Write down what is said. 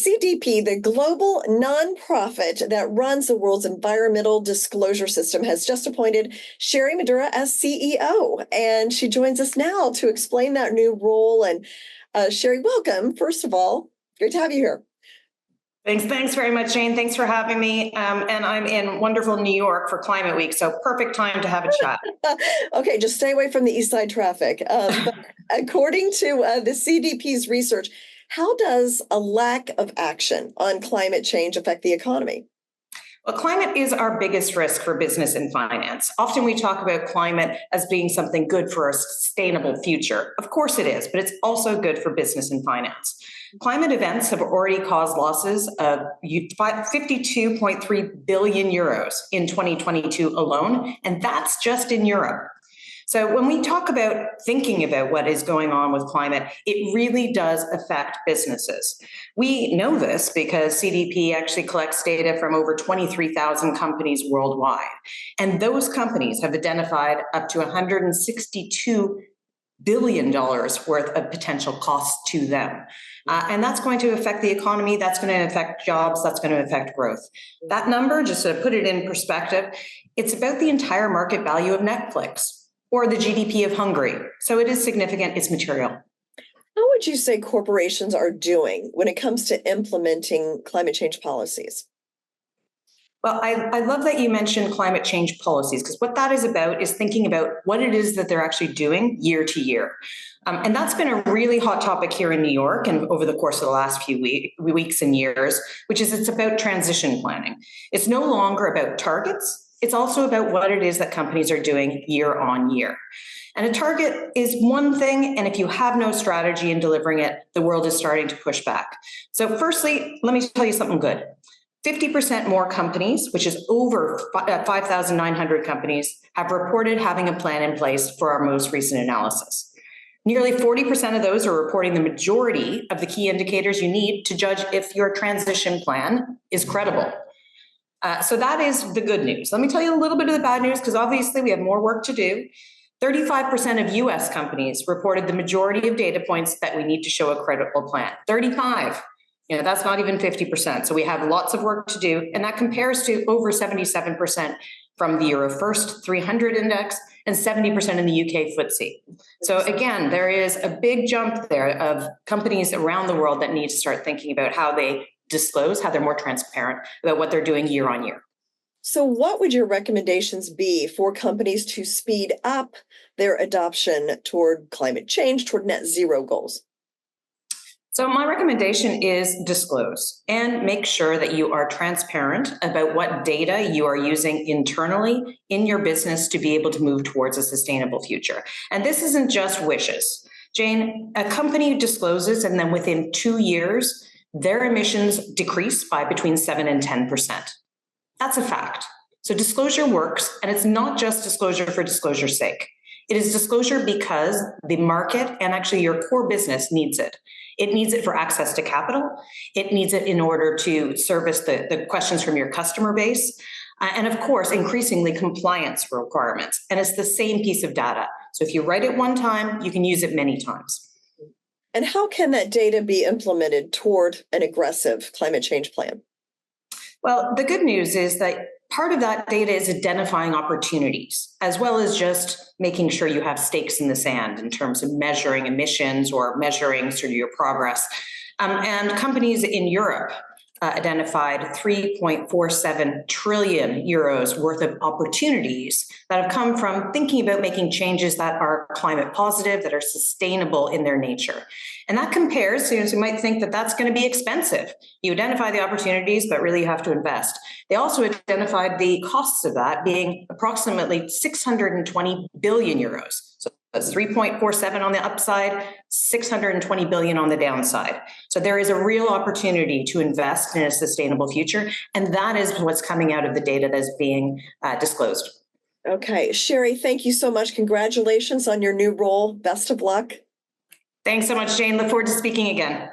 CDP, the global nonprofit that runs the world's environmental disclosure system, has just appointed Sherry Madura as CEO. And she joins us now to explain that new role. And Sherry, welcome. First of all, great to have you here. Thanks very much, Jane. Thanks for having me. And I'm in wonderful New York for Climate Week, so perfect time to have a chat. Okay, just stay away from the East Side traffic. But according to the CDP's research, how does a lack of action on climate change affect the economy? Well, climate is our biggest risk for business and finance. Often we talk about climate as being something good for a sustainable future. Of course it is, but it's also good for business and finance. Climate events have already caused losses of 52.3 billion euros in 2022 alone, and that's just in Europe. So when we talk about thinking about what is going on with climate, it really does affect businesses. We know this because CDP actually collects data from over 23,000 companies worldwide. And those companies have identified up to $162 billion worth of potential costs to them. And that's going to affect the economy, that's going to affect jobs, that's going to affect growth. That number, just to put it in perspective, it's about the entire market value of Netflix or the GDP of Hungary. So it is significant, it's material. How would you say corporations are doing when it comes to implementing climate change policies? Well, I love that you mentioned climate change policies, because what that is about is thinking about what it is that they're actually doing year to year. And that's been a really hot topic here in New York and over the course of the last few weeks and years, which is it's about transition planning. It's no longer about targets. It's also about what it is that companies are doing year on year. And a target is one thing, and if you have no strategy in delivering it, the world is starting to push back. So firstly, let me tell you something good. 50% more companies, which is over 5,900 companies, have reported having a plan in place for our most recent analysis. Nearly 40% of those are reporting the majority of the key indicators you need to judge if your transition plan is credible. So that is the good news. Let me tell you a little bit of the bad news, because obviously we have more work to do. 35% of US companies reported the majority of data points that we need to show a credible plan. 35. That's not even 50%. So we have lots of work to do. And that compares to over 77% from the Euro First 300 index and 70% in the UK FTSE. So again, there is a big jump there of companies around the world that need to start thinking about how they disclose, how they're more transparent about what they're doing year on year. So what would your recommendations be for companies to speed up their adoption toward climate change, toward net zero goals? So my recommendation is disclose and make sure that you are transparent about what data you are using internally in your business to be able to move towards a sustainable future. And this isn't just wishes. Jane, a company discloses and then within 2 years, their emissions decrease by between 7 and 10%. That's a fact. So disclosure works, and it's not just disclosure for disclosure's sake. It is disclosure because the market and actually your core business needs it. It needs it for access to capital. It needs it in order to service the questions from your customer base. And of course, increasingly compliance requirements. And it's the same piece of data. So if you write it one time, you can use it many times. And how can that data be implemented toward an aggressive climate change plan? Well, the good news is that part of that data is identifying opportunities, as well as just making sure you have stakes in the sand in terms of measuring emissions or measuring sort of your progress. And companies in Europe identified 3.47 trillion euros worth of opportunities that have come from thinking about making changes that are climate positive, that are sustainable in their nature. And that compares, so you might think that that's going to be expensive. You identify the opportunities, but really you have to invest. They also identified the costs of that being approximately 620 billion euros. So that's 3.47 on the upside, 620 billion on the downside. So there is a real opportunity to invest in a sustainable future. And that is what's coming out of the data that's being disclosed. Okay, Sherry, thank you so much. Congratulations on your new role. Best of luck. Thanks so much, Jane. Look forward to speaking again.